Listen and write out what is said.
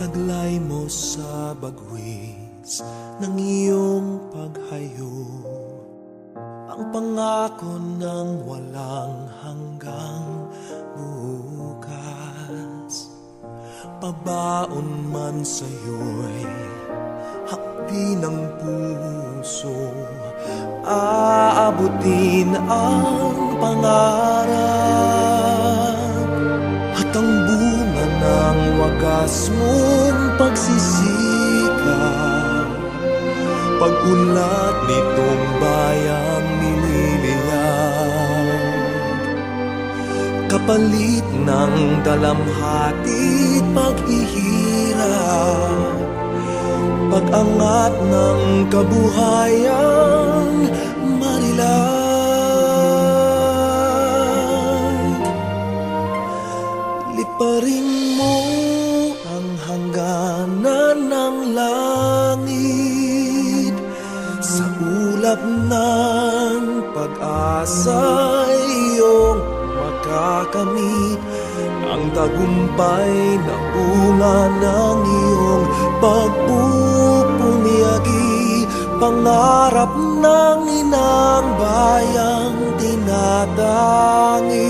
Taglay mo sa bagwis ng iyong paghayo, ang pangako ng walang hanggang bukas. Pabaon man sa'yo'y hakdi ng puso, aabutin ang pangarap at ang bunga ng wagas mong pagsisikap. Pag-unlad nitong bayang nililiyag, kapalit ng dalamhati at paghihirap, pag-angat ng kabuhayan marilag. Liparin mo ang hangganan ng langit, sa ulap ng pag-asa iyong makakamit ang tagumpay na bunga ng iyong pagpupunyagi, pangarap ng inang bayang tinatangi.